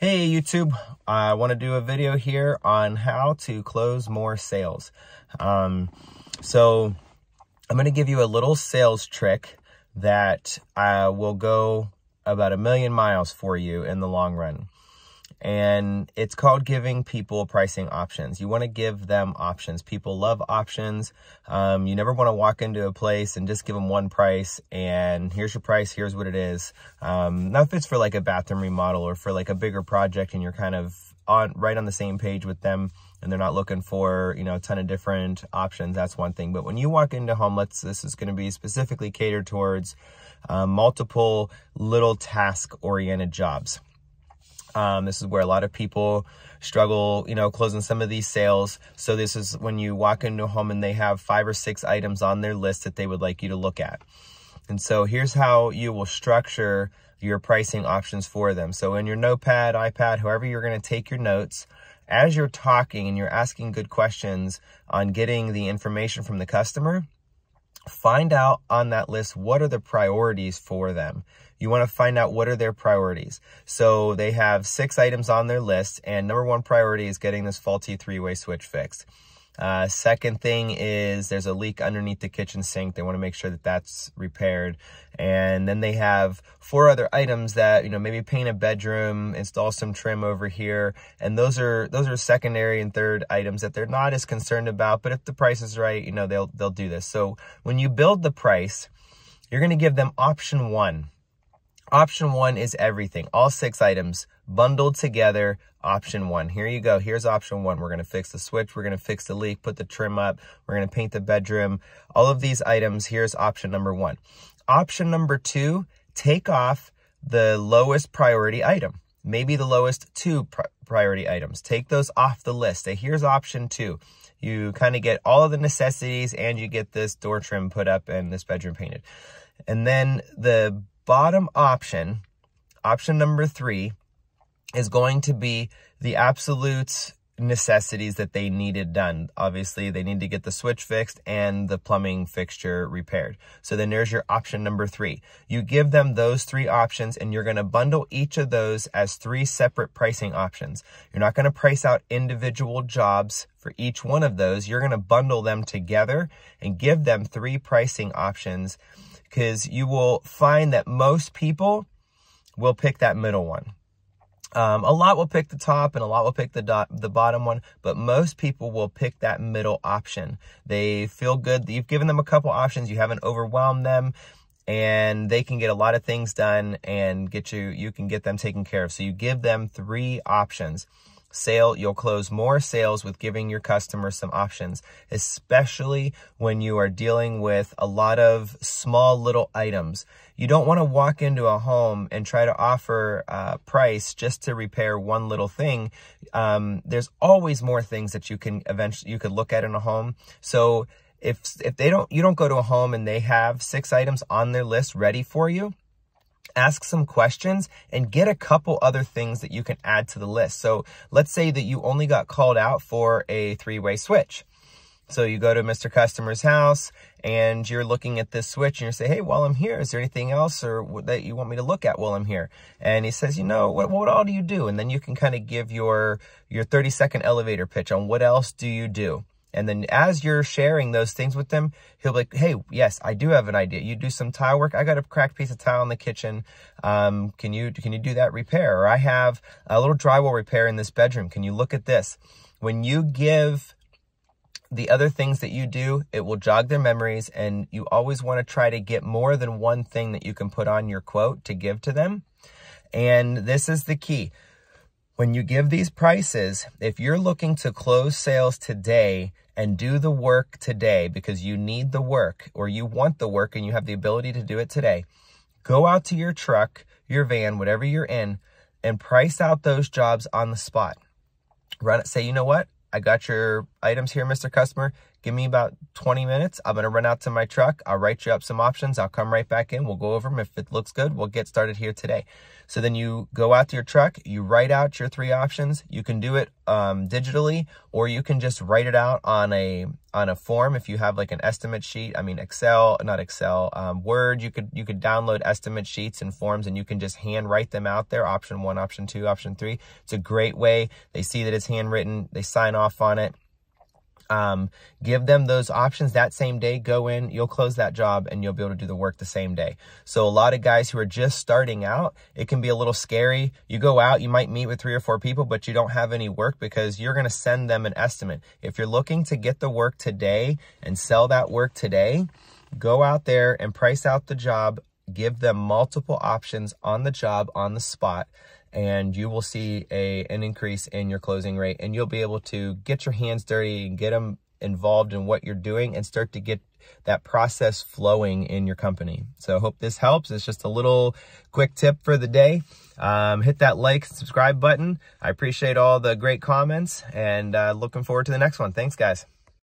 Hey YouTube, I want to do a video here on how to close more sales. So I'm going to give you a little sales trick that will go about 1,000,000 miles for you in the long run. And it's called giving people pricing options. You want to give them options. People love options. You never want to walk into a place and just give them one price and here's your price, here's what it is. Now if it's for like a bathroom remodel or for like a bigger project and you're kind of right on the same page with them and they're not looking for, a ton of different options, that's one thing. But when you walk into home, this is going to be specifically catered towards multiple little task-oriented jobs. This is where a lot of people struggle, closing some of these sales. So this is when you walk into a home and they have 5 or 6 items on their list that they would like you to look at. And so here's how you will structure your pricing options for them. So in your notepad, iPad, however you're going to take your notes, as you're talking and you're asking good questions on getting the information from the customer, find out on that list, what are the priorities for them? You want to find out what are their priorities. So they have 6 items on their list and number 1 priority is getting this faulty 3-way switch fixed. Second thing is there's a leak underneath the kitchen sink. They want to make sure that that's repaired. And then they have 4 other items that, maybe paint a bedroom, install some trim over here. And those are secondary and third items that they're not as concerned about. But if the price is right, they'll do this. So when you build the price, you're going to give them option 1. Option 1 is everything. All 6 items bundled together. Option 1. Here you go. Here's option 1. We're going to fix the switch. We're going to fix the leak, put the trim up. We're going to paint the bedroom. All of these items. Here's option number 1. Option number 2, take off the lowest priority item. Maybe the lowest 2 priority items. Take those off the list. So here's option 2. You kind of get all of the necessities and you get this door trim put up and this bedroom painted. And then the bottom option, option number 3, is going to be the absolute necessities that they needed done. Obviously, they need to get the switch fixed and the plumbing fixture repaired. So then there's your option number 3. You give them those 3 options and you're going to bundle each of those as 3 separate pricing options. You're not going to price out individual jobs for each one of those. You're going to bundle them together and give them 3 pricing options, because you will find that most people will pick that middle one. A lot will pick the top and a lot will pick the bottom one, but most people will pick that middle option. They feel good. You've given them a couple options. You haven't overwhelmed them and they can get a lot of things done and you can get them taken care of. So you give them 3 options. You'll close more sales with giving your customers some options, especially when you are dealing with a lot of small little items. You don't want to walk into a home and try to offer a price just to repair one little thing. There's always more things that you could look at in a home. So if you don't go to a home and they have 6 items on their list ready for you, ask some questions and get a couple other things that you can add to the list. So let's say that you only got called out for a 3-way switch. So you go to Mr. Customer's house and you're looking at this switch and you say, hey, while I'm here, is there anything else that you want me to look at while I'm here? And he says, what all do you do? And then you can kind of give your 30-second elevator pitch on what else do you do. And then as you're sharing those things with them, he'll be like, hey, yes, I do have an idea. You do some tile work. I got a cracked piece of tile in the kitchen. Can you do that repair? Or I have a little drywall repair in this bedroom. Can you look at this? When you give the other things that you do, it will jog their memories. And you always want to try to get more than one thing that you can put on your quote to give to them. And this is the key. When you give these prices, if you're looking to close sales today and do the work today because you need the work or you want the work and you have the ability to do it today, go out to your truck, your van, whatever you're in, and price out those jobs on the spot. Run it. Say, you know what? I got your items here, Mr. Customer. Give me about 20 minutes. I'm going to run out to my truck. I'll write you up some options. I'll come right back in. We'll go over them. If it looks good, we'll get started here today. So then you go out to your truck, you write out your 3 options. You can do it digitally, or you can just write it out on a on a form. If you have like an estimate sheet, I mean, Word, you could download estimate sheets and forms, and you can just hand write them out there. Option 1, option 2, option 3. It's a great way. They see that it's handwritten. They sign off on it. Give them those options that same day. Go in, you'll close that job, and you'll be able to do the work the same day. So a lot of guys who are just starting out, it can be a little scary. You go out, you might meet with 3 or 4 people, but you don't have any work because you're going to send them an estimate. If you're looking to get the work today and sell that work today, go out there and price out the job. Give them multiple options on the job, on the spot, and you will see an increase in your closing rate, and you'll be able to get your hands dirty and get them involved in what you're doing and start to get that process flowing in your company. So I hope this helps. It's just a little quick tip for the day. Hit that like and subscribe button. I appreciate all the great comments, and looking forward to the next one. Thanks, guys.